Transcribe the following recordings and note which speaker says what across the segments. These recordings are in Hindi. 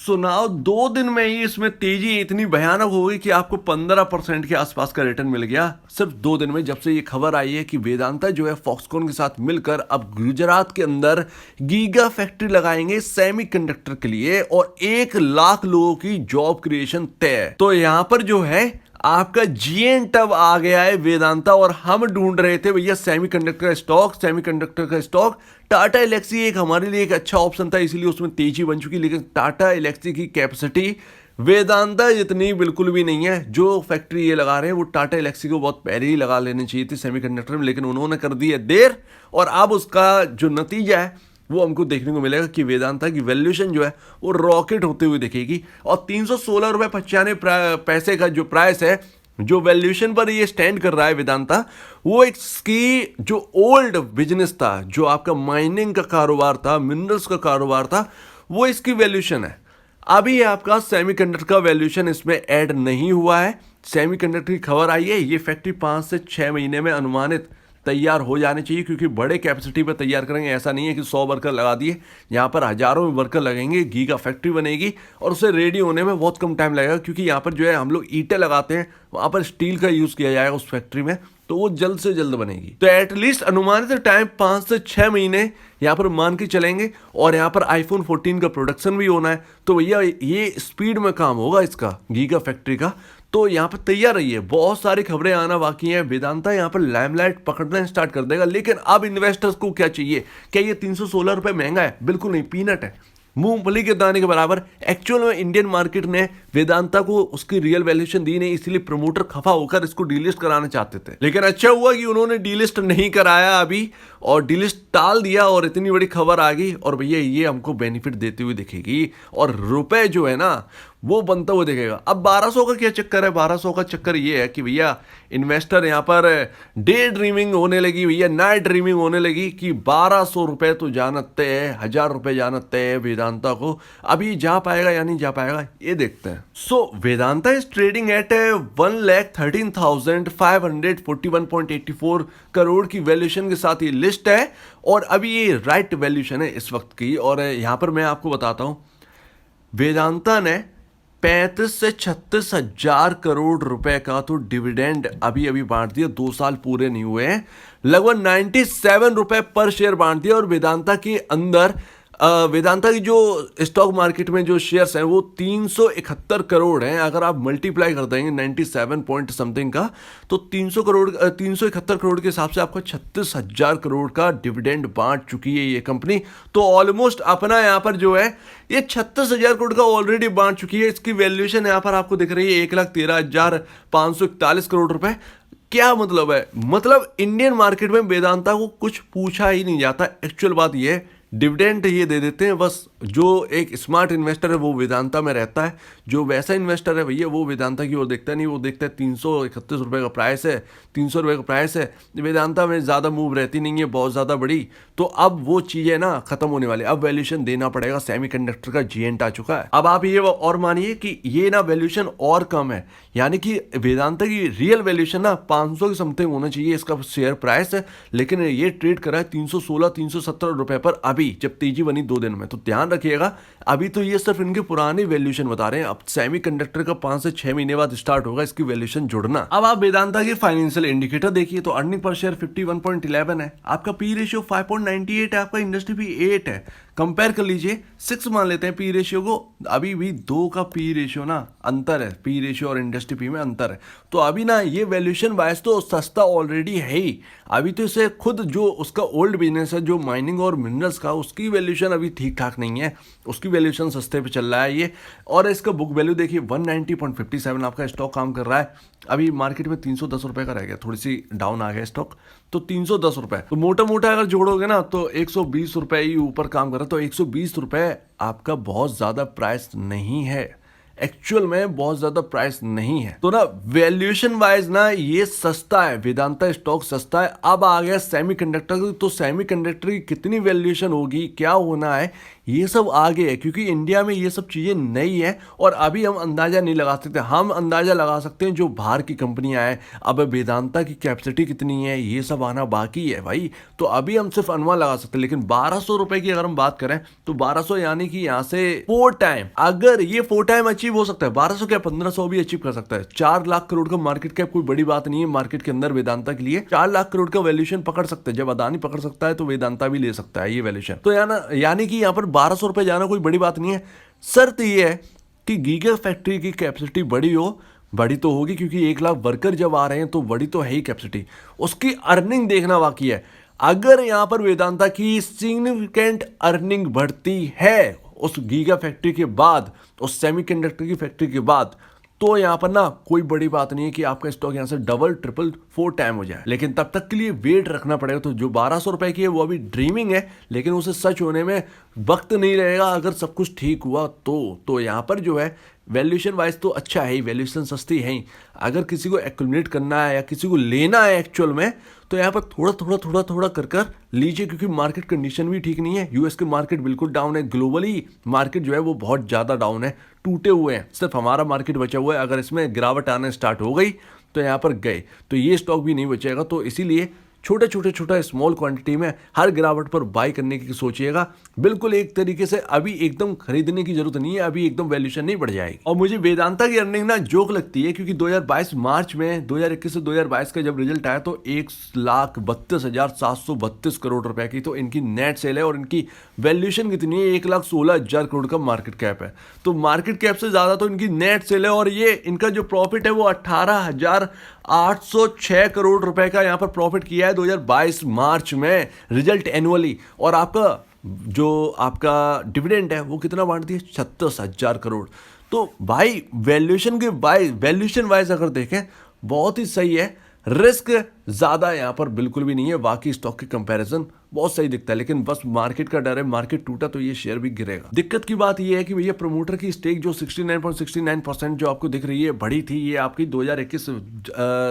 Speaker 1: सुनाओ 2 दिन में ही इसमें तेजी इतनी भयानक हो गई कि आपको 15% के आसपास का रिटर्न मिल गया सिर्फ 2 दिन में, जब से ये खबर आई है कि वेदांता जो है फॉक्सकॉन के साथ मिलकर अब गुजरात के अंदर गीगा फैक्ट्री लगाएंगे सेमीकंडक्टर के लिए और 1 लाख लोगों की जॉब क्रिएशन तय। तो यहां पर जो है आपका जीएन टब आ गया है वेदांता, और हम ढूंढ रहे थे भैया सेमीकंडक्टर का स्टॉक। टाटा एलेक्सी एक हमारे लिए एक अच्छा ऑप्शन था, इसीलिए उसमें तेजी बन चुकी, लेकिन टाटा एलेक्सी की कैपेसिटी वेदांता जितनी बिल्कुल भी नहीं है। जो फैक्ट्री ये लगा रहे हैं वो टाटा एलेक्सी को बहुत पहले ही लगा लेनी चाहिए थी सेमीकंडक्टर में, लेकिन उन्होंने कर दी है देर, और अब उसका जो नतीजा है वो हमको देखने को मिलेगा कि वेदांता की वैल्यूएशन जो है वो रॉकेट होते हुए दिखेगी। और 316 रुपये 95 पैसे का जो प्राइस है, जो वैल्यूएशन पर ये स्टैंड कर रहा है वेदांता, वो इसकी जो ओल्ड बिजनेस था, जो आपका माइनिंग का कारोबार था, मिनरल्स का कारोबार था, वो इसकी वैल्यूएशन है। अभी आपका सेमीकंडक्टर का वैल्यूएशन इसमें ऐड नहीं हुआ है। सेमीकंडक्टर की खबर आई है, ये फैक्ट्री 5 से 6 महीने में अनुमानित तैयार हो जाने चाहिए, क्योंकि बड़े कैपेसिटी पर तैयार करेंगे। ऐसा नहीं है कि 100 वर्कर लगा दिए, यहाँ पर हजारों में वर्कर लगेंगे, गीगा फैक्ट्री बनेगी और उसे रेडी होने में बहुत कम टाइम लगेगा, क्योंकि यहाँ पर जो है हम लोग ईंटें लगाते हैं, वहाँ पर स्टील का यूज़ किया जाएगा उस फैक्ट्री में, तो वो जल्द से जल्द बनेगी। तो एटलीस्ट अनुमानित टाइम 5 से 6 महीने यहाँ पर मान के चलेंगे। और यहाँ पर आईफोन 14 का प्रोडक्शन भी होना है, तो भैया ये स्पीड में काम होगा इसका गीगा फैक्ट्री का। तो यहाँ पर तैयार रहिए, बहुत सारी खबरें आना बाकी हैं। वेदांता यहाँ पर लाइमलाइट पकड़ना स्टार्ट कर देगा, लेकिन अब इन्वेस्टर्स को क्या चाहिए? क्या ये 316 रुपये महंगा है? बिल्कुल नहीं, पीनट है, मूंगफली के दाने के बराबर। एक्चुअल में इंडियन मार्केट ने वेदांता को उसकी रियल वैल्यूएशन दी नहीं, इसलिए प्रमोटर खफा होकर इसको डीलिस्ट कराना चाहते थे, लेकिन अच्छा हुआ कि उन्होंने डीलिस्ट नहीं कराया अभी, और डीलिस्ट टाल दिया और इतनी बड़ी खबर आ गई। और भैया ये हमको बेनिफिट देती हुई दिखेगी, और रुपए जो है ना वो बनता हुआ दिखेगा। अब 1200 का क्या चक्कर है? 1200 का चक्कर ये है कि भैया इन्वेस्टर यहाँ पर डे ड्रीमिंग होने लगी, भैया नाइट ड्रीमिंग होने लगी कि 1200 रुपये तो जानते हैं, 1000 रुपये जानते हैं वेदांता को। अभी जा पाएगा या नहीं जा पाएगा ये देखते हैं। So Vedanta is trading at 1,13,541.84 crore की वैल्यूएशन के साथ ये लिस्ट है, और अभी ये राइट वैल्यूएशन है इस वक्त की। और यहाँ पर मैं आपको बताता हूँ, वेदांता ने 35 से 36 हजार करोड़ रुपए का तो डिविडेंड अभी अभी बांट दिया, 2 साल पूरे नहीं हुए हैं, लगभग 97 रुपए पर शेयर बांट दिया। और वेदांता के अंदर वेदांता की जो स्टॉक मार्केट में जो शेयर्स हैं वो 371 करोड़ हैं। अगर आप मल्टीप्लाई कर देंगे 97 पॉइंट समथिंग का, तो 371 करोड़ के हिसाब से आपको 36,000 करोड़ का डिविडेंड बांट चुकी है ये कंपनी। तो ऑलमोस्ट अपना यहाँ पर जो है ये 36,000 करोड़ का ऑलरेडी बांट चुकी है। इसकी वैल्यूएशन यहाँ पर आपको दिख रही है 1,13,541 करोड़ रुपए। क्या मतलब है? मतलब इंडियन मार्केट में वेदांता को कुछ पूछा ही नहीं जाता। एक्चुअल बात ये है, डिविडेंड ये दे देते हैं बस। जो एक स्मार्ट इन्वेस्टर है वो वेदांता में रहता है, जो वैसा इन्वेस्टर है भैया वो वेदांता की ओर देखता नहीं, वो देखता है 331 रुपये का प्राइस है, 300 रुपये का प्राइस है। वेदांता में ज़्यादा मूव रहती नहीं है बहुत ज़्यादा बड़ी। तो अब वो चीज़ें ना खत्म होने वाली, अब वैल्यूएशन देना पड़ेगा। सेमीकंडक्टर का जीएंट आ चुका है। अब आप ये और मानिए कि ये ना वैल्यूएशन और कम है, यानी कि वेदांता की रियल वैल्यूएशन ना 500 के समथिंग होना चाहिए इसका शेयर प्राइस है, लेकिन ये ट्रेड करा है 316-317 रुपये पर अभी, जब तेजी बनी 2 दिन में। तो ध्यान रखिएगा, अभी तो ये सिर्फ इनके पुरानी वैल्यूएशन बता रहे हैं, अब सेमीकंडक्टर का 5 से 6 महीने बाद स्टार्ट होगा इसकी वैल्यूएशन जुड़ना। अब आप वेदांता के फाइनेंशियल इंडिकेटर देखिए तो अर्निंग पर शेयर 51.11 है, आपका पी रेशियो 5.98 है, आपका इंडस्ट्री पी 8 है। कंपेयर कर लीजिए, 6 मान लेते हैं पी रेशियो को, अभी भी 2 का पी रेशियो ना अंतर है, पी रेशियो और इंडस्ट्री पी में अंतर है। तो अभी ना ये वैल्यूएशन वाइज तो सस्ता ऑलरेडी है ही। अभी तो इसे खुद जो उसका ओल्ड बिजनेस है जो माइनिंग और मिनरल्स का, उसकी वैल्यूएशन अभी ठीक ठाक नहीं है, उसकी वैल्यूएशन सस्ते पे चल रहा है ये। और इसका बुक वैल्यू देखिए 190.57 आपका स्टॉक काम कर रहा है। अभी मार्केट में 310 रुपये का रह गया, थोड़ी सी डाउन आ गया स्टॉक, तो 310 रुपये, तो मोटा मोटा अगर जोड़ोगे ना तो 120 रुपये ही ऊपर काम कर रहा है। तो 120 रुपये आपका बहुत ज़्यादा प्राइस नहीं है, एक्चुअल में बहुत ज्यादा प्राइस नहीं है। तो ना वैल्यूएशन वाइज ना ये सस्ता है, वेदांता स्टॉक सस्ता है। अब आ गया सेमीकंडक्टर, तो सेमीकंडक्टर की कितनी वैल्यूएशन होगी, क्या होना है, ये सब आगे है, क्योंकि इंडिया में ये सब चीज़ें नई है और अभी हम अंदाज़ा नहीं लगा सकते। हम अंदाज़ा लगा सकते हैं जो बाहर की कंपनियां हैं। अब वेदांता की कैपेसिटी कितनी है ये सब आना बाकी है भाई, तो अभी हम सिर्फ अनुमान लगा सकते हैं। लेकिन 1200 रुपए की अगर हम बात करें तो 1200 यानी कि यहाँ से 4 टाइम, अगर ये 4 टाइम अचीव हो सकता है, 1200 क्या 1500 भी अचीव कर सकता है। 4 लाख करोड़ का मार्केट कैप कोई बड़ी बात नहीं है मार्केट के अंदर वेदांता के लिए। 4 लाख करोड़ का वैल्यूएशन पकड़ सकते हैं, जब अदानी पकड़ सकता है तो वेदांता भी ले सकता है ये वैल्यूएशन। तो यानी कि यहाँ पर 1200 रुपए जाना कोई बड़ी बात नहीं है। शर्त ये है कि गीगा फैक्ट्री की कैपेसिटी बड़ी हो। बड़ी तो होगी क्योंकि 1 लाख वर्कर जब आ रहे हैं तो बड़ी तो है ही कैपेसिटी, उसकी अर्निंग देखना बाकी है। अगर यहां पर वेदांता की सिग्निफिकेंट अर्निंग बढ़ती है उस गीगा फैक्ट्री के बाद, उस सेमीकंडक्टर की फैक्ट्री के बाद, तो यहां पर ना कोई बड़ी बात नहीं है कि आपका स्टॉक यहां से डबल ट्रिपल 4 टाइम हो जाए। लेकिन तब तक के लिए वेट रखना पड़ेगा। तो जो 1200 रुपए की है वो अभी ड्रीमिंग है, लेकिन उसे सच होने में वक्त नहीं रहेगा अगर सब कुछ ठीक हुआ तो यहां पर जो है वैल्यूएशन वाइज तो अच्छा है ही, वैल्यूएशन सस्ती है ही। अगर किसी को एक्यूमुलेट करना है या किसी को लेना है एक्चुअल में, तो यहाँ पर थोड़ा कर लीजिए, क्योंकि मार्केट कंडीशन भी ठीक नहीं है। यूएस के मार्केट बिल्कुल डाउन है, ग्लोबली मार्केट जो है वो बहुत ज़्यादा डाउन है, टूटे हुए हैं। सिर्फ हमारा मार्केट बचा हुआ है। अगर इसमें गिरावट आने स्टार्ट हो गई तो यहाँ पर गए, तो ये स्टॉक भी नहीं बचेगा। तो इसीलिए छोटा स्मॉल क्वांटिटी में हर गिरावट पर बाई करने की सोचिएगा। बिल्कुल एक तरीके से अभी एकदम खरीदने की जरूरत नहीं है, अभी एकदम वैल्यूएशन नहीं बढ़ जाएगी। और मुझे वेदांता की अर्निंग ना जोक लगती है, क्योंकि 2022 मार्च में 2021 से 2022 का जब रिजल्ट आया तो 1,32,732 करोड़ रुपए की तो इनकी नेट सेल है और इनकी वैल्यूएशन कितनी है 1,16,000 करोड़ का मार्केट कैप है। तो मार्केट कैप से ज्यादा तो इनकी नेट सेल है, और ये इनका जो प्रॉफिट है वो 18,806 करोड़ रुपए का यहाँ पर प्रॉफिट किया है 2022 मार्च में रिजल्ट एनुअली। और आपका डिविडेंड है वो कितना बांट दिया 36,000 करोड़। तो भाई वैल्यूएशन वाइज अगर देखें बहुत ही सही है। रिस्क ज्यादा यहाँ पर बिल्कुल भी नहीं है, बाकी स्टॉक के कंपैरिजन बहुत सही दिखता है। लेकिन बस मार्केट का डर है, मार्केट टूटा तो ये शेयर भी गिरेगा। दिक्कत की बात ये है कि भैया प्रमोटर की स्टेक जो 69.69% जो आपको दिख रही है बढ़ी थी, ये आपकी 2021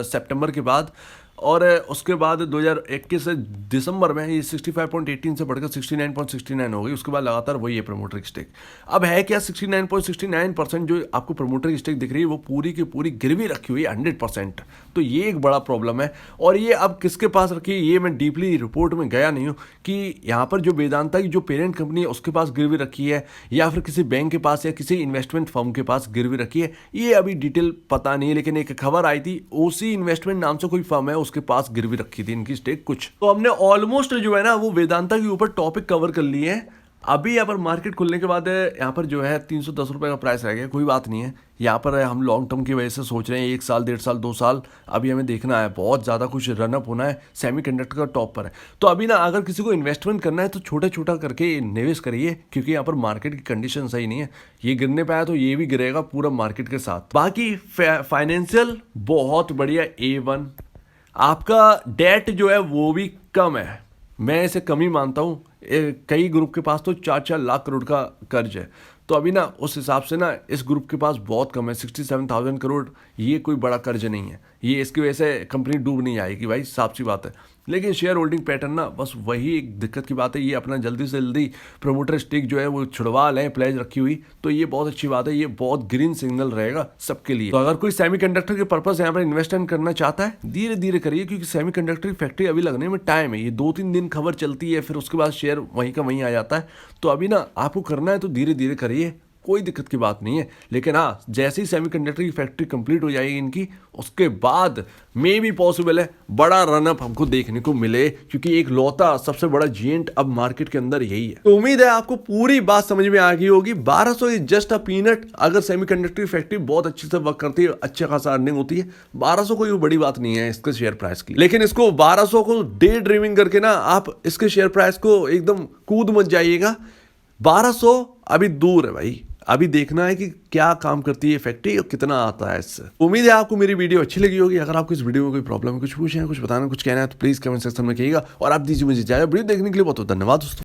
Speaker 1: सितंबर के बाद, और उसके बाद 2021 दिसंबर में ये 65.18 से बढ़कर 69.69 हो गई। उसके बाद लगातार वही है प्रमोटर की स्टेक। अब है क्या 69.69% जो आपको प्रमोटर की स्टेक दिख रही है वो पूरी की पूरी गिरवी रखी हुई है 100%। तो ये एक बड़ा प्रॉब्लम है। और ये अब किसके पास रखी है ये मैं डीपली रिपोर्ट में गया नहीं हूँ कि यहाँ पर जो वेदांता की जो पेरेंट कंपनी है उसके पास गिरवी रखी है या फिर किसी बैंक के पास या किसी इन्वेस्टमेंट फर्म के पास गिरवी रखी है, ये अभी डिटेल पता नहीं है। लेकिन एक खबर आई थी ओसी इन्वेस्टमेंट नाम से कोई फर्म है उसके पास गिरवी रखी थी इनकी स्टेक कुछ। तो हमने ऑलमोस्ट जो है ना वो वेदांता के ऊपर टॉपिक कवर कर लिए हैं। अभी यहाँ पर मार्केट खुलने के बाद यहाँ पर जो है 310 रुपए का प्राइस रह गया, कोई बात नहीं है। यहाँ पर हम लॉन्ग टर्म की वजह से सोच रहे हैं 1 साल 1.5 साल 2 साल अभी हमें देखना है, बहुत ज़्यादा कुछ रनअप होना है। सेमीकंडक्टर का टॉप पर है, तो अभी ना अगर किसी को इन्वेस्टमेंट करना है तो छोटा करके निवेश करिए, क्योंकि यहाँ पर मार्केट की कंडीशन सही नहीं है। ये गिरने पाया तो ये भी गिरेगा पूरा मार्केट के साथ। बाकी फाइनेंशियल बहुत बढ़िया A1। आपका डेट जो है वो भी कम है, मैं इसे कम ही मानता हूँ। कई ग्रुप के पास तो 4-4 लाख करोड़ का कर्ज है। तो अभी ना उस हिसाब से ना इस ग्रुप के पास बहुत कम है, 67,000 करोड़। ये कोई बड़ा कर्ज नहीं है, ये इसकी वजह से कंपनी डूब नहीं आएगी भाई, साफ सी बात है। लेकिन शेयर होल्डिंग पैटर्न ना बस वही एक दिक्कत की बात है, ये अपना जल्दी से जल्दी प्रमोटर स्टेक जो है वो छुड़वा लें प्लेज रखी हुई, तो ये बहुत अच्छी बात है। ये बहुत ग्रीन सिग्नल रहेगा सबके लिए। तो अगर कोई सेमीकंडक्टर के पर्पस यहाँ पर इन्वेस्टमेंट करना चाहता है धीरे धीरे करिए, क्योंकि सेमीकंडक्टर की फैक्ट्री अभी लगने में टाइम है। ये 2-3 दिन खबर चलती है, फिर उसके बाद शेयर वहीं का वहीं आ जाता है। तो अभी ना आपको करना है तो धीरे धीरे करिए, कोई दिक्कत की बात नहीं है। लेकिन हाँ, जैसे ही सेमीकंडक्टर की फैक्ट्री कंप्लीट हो जाएगी इनकी, उसके बाद मे भी पॉसिबल है बड़ा रनअप हमको देखने को मिले, क्योंकि एक लौता सबसे बड़ा जिएंट अब मार्केट के अंदर यही है। तो उम्मीद है आपको पूरी बात समझ में आ गई होगी। 1200 इज जस्ट अ पीनट। अगर सेमीकंडक्टर की फैक्ट्री बहुत अच्छे से वर्क करती है, अच्छा खासा अर्निंग होती है, 1200 कोई बड़ी बात नहीं है इसके शेयर प्राइस की। लेकिन इसको 1200 को डे ड्रीमिंग करके ना आप इसके शेयर प्राइस को एकदम कूद मत जाइएगा। 1200 अभी दूर है भाई, अभी देखना है कि क्या काम करती है फैक्ट्री और कितना आता है इससे। उम्मीद है आपको मेरी वीडियो अच्छी लगी होगी। अगर आपको इस वीडियो में कोई प्रॉब्लम है, कुछ पूछना है, कुछ बताना, कुछ कहना है, तो प्लीज कमेंट सेक्शन में कहिएगा। और आप दीजिए मुझे इजाजत। वीडियो देखने के लिए बहुत बहुत धन्यवाद दोस्तों।